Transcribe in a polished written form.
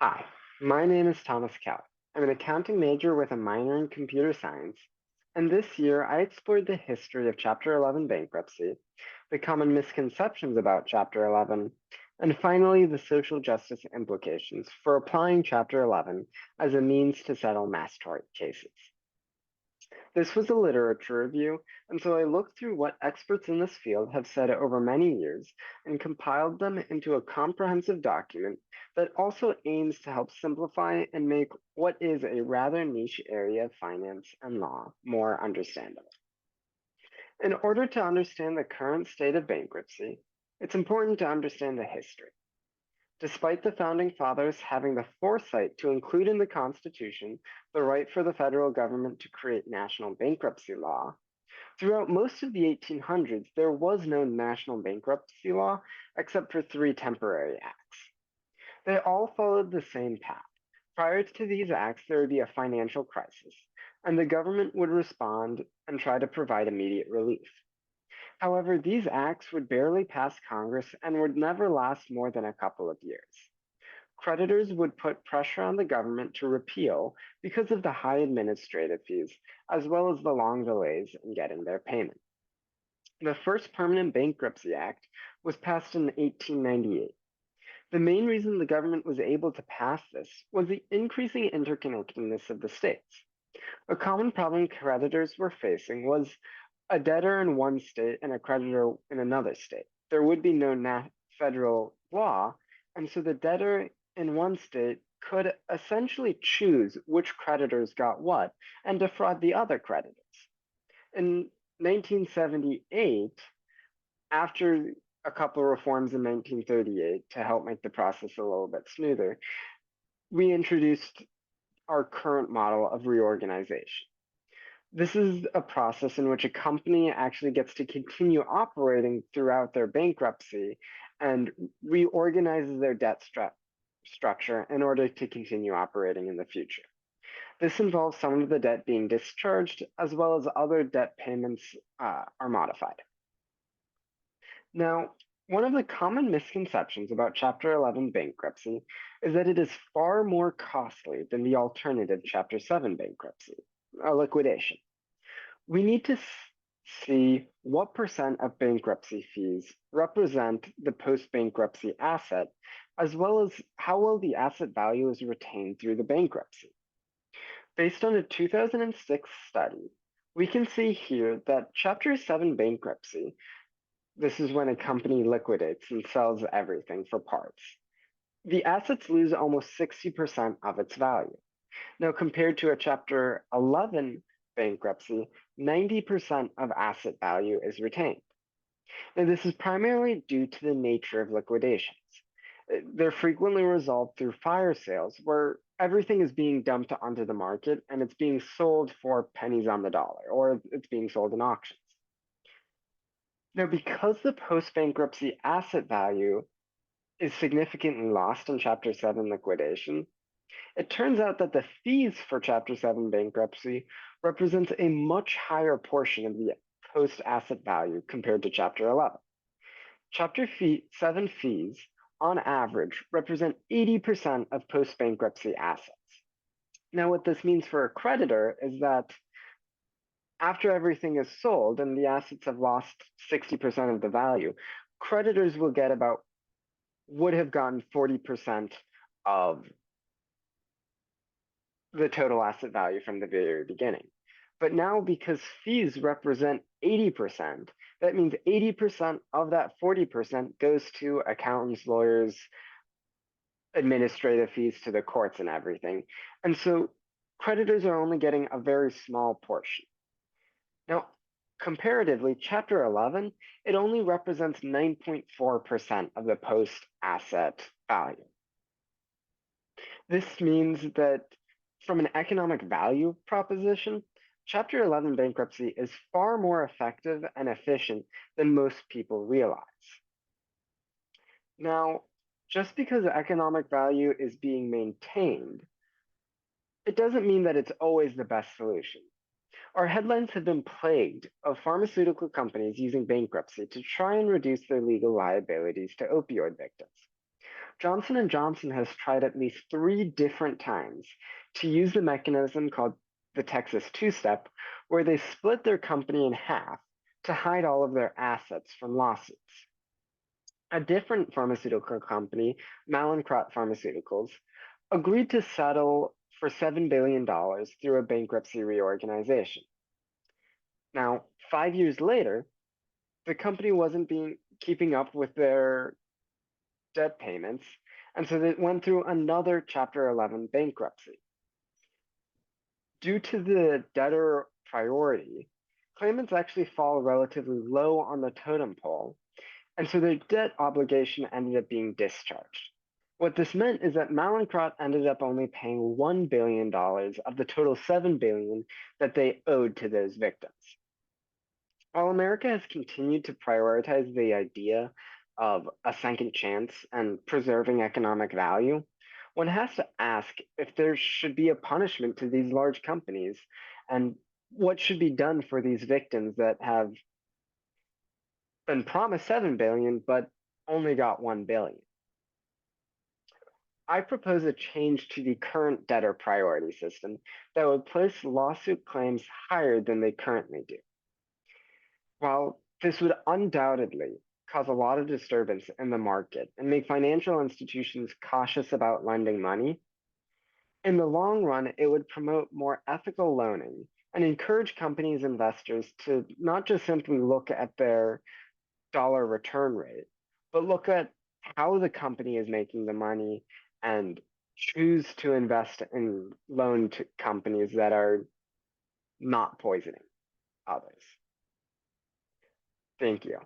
Hi, my name is Thomas Kelly. I'm an accounting major with a minor in computer science, and this year I explored the history of Chapter 11 bankruptcy, the common misconceptions about Chapter 11, and finally the social justice implications for applying Chapter 11 as a means to settle mass tort cases. This was a literature review, and so I looked through what experts in this field have said over many years and compiled them into a comprehensive document that also aims to help simplify and make what is a rather niche area of finance and law more understandable. In order to understand the current state of bankruptcy, it's important to understand the history. Despite the founding fathers having the foresight to include in the Constitution the right for the federal government to create national bankruptcy law, throughout most of the 1800s there was no national bankruptcy law except for three temporary acts. They all followed the same path. Prior to these acts, there would be a financial crisis, and the government would respond and try to provide immediate relief. However, these acts would barely pass Congress and would never last more than a couple of years. Creditors would put pressure on the government to repeal because of the high administrative fees, as well as the long delays in getting their payment. The first Permanent Bankruptcy Act was passed in 1898. The main reason the government was able to pass this was the increasing interconnectedness of the states. A common problem creditors were facing was a debtor in one state and a creditor in another state. There would be no federal law, and so the debtor in one state could essentially choose which creditors got what and defraud the other creditors. In 1978, after a couple of reforms in 1938 to help make the process a little bit smoother, we introduced our current model of reorganization. This is a process in which a company actually gets to continue operating throughout their bankruptcy and reorganizes their debt structure in order to continue operating in the future. This involves some of the debt being discharged, as well as other debt payments are modified. Now, one of the common misconceptions about Chapter 11 bankruptcy is that it is far more costly than the alternative Chapter 7 bankruptcy, a liquidation. We need to see what percent of bankruptcy fees represent the post-bankruptcy asset, as well as how well the asset value is retained through the bankruptcy. Based on a 2006 study, we can see here that Chapter 7 bankruptcy, this is when a company liquidates and sells everything for parts, the assets lose almost 60% of its value. Now, compared to a Chapter 11 bankruptcy, 90% of asset value is retained. Now, this is primarily due to the nature of liquidations. They're frequently resolved through fire sales, where everything is being dumped onto the market and it's being sold for pennies on the dollar, or it's being sold in auctions. Now, because the post-bankruptcy asset value is significantly lost in Chapter 7 liquidation, it turns out that the fees for Chapter 7 bankruptcy represents a much higher portion of the post-asset value compared to Chapter 11. Chapter 7 fees, on average, represent 80% of post-bankruptcy assets. Now, what this means for a creditor is that after everything is sold and the assets have lost 60% of the value, creditors would have gotten 40% of the total asset value from the very beginning. But now, because fees represent 80%, that means 80% of that 40% goes to accountants, lawyers, administrative fees to the courts and everything. And so creditors are only getting a very small portion. Now, comparatively, Chapter 11, it only represents 9.4% of the post-asset value. This means that from an economic value proposition, Chapter 11 bankruptcy is far more effective and efficient than most people realize. Now, just because economic value is being maintained, it doesn't mean that it's always the best solution. Our headlines have been plagued of pharmaceutical companies using bankruptcy to try and reduce their legal liabilities to opioid victims. Johnson & Johnson has tried at least 3 different times to use the mechanism called the Texas two-step, where they split their company in half to hide all of their assets from lawsuits. A different pharmaceutical company, Mallinckrodt Pharmaceuticals, agreed to settle for $7 billion through a bankruptcy reorganization. Now, 5 years later, the company wasn't keeping up with their debt payments, and so they went through another Chapter 11 bankruptcy. Due to the debtor priority, claimants actually fall relatively low on the totem pole, and so their debt obligation ended up being discharged. What this meant is that Mallinckrodt ended up only paying $1 billion of the total $7 billion that they owed to those victims. While America has continued to prioritize the idea of a second chance and preserving economic value, one has to ask if there should be a punishment to these large companies and what should be done for these victims that have been promised 7 billion but only got 1 billion. I propose a change to the current debtor priority system that would place lawsuit claims higher than they currently do. While this would undoubtedly cause a lot of disturbance in the market and make financial institutions cautious about lending money, in the long run, it would promote more ethical loaning and encourage companies' investors to not just simply look at their dollar return rate, but look at how the company is making the money and choose to invest in loan to companies that are not poisoning others. Thank you.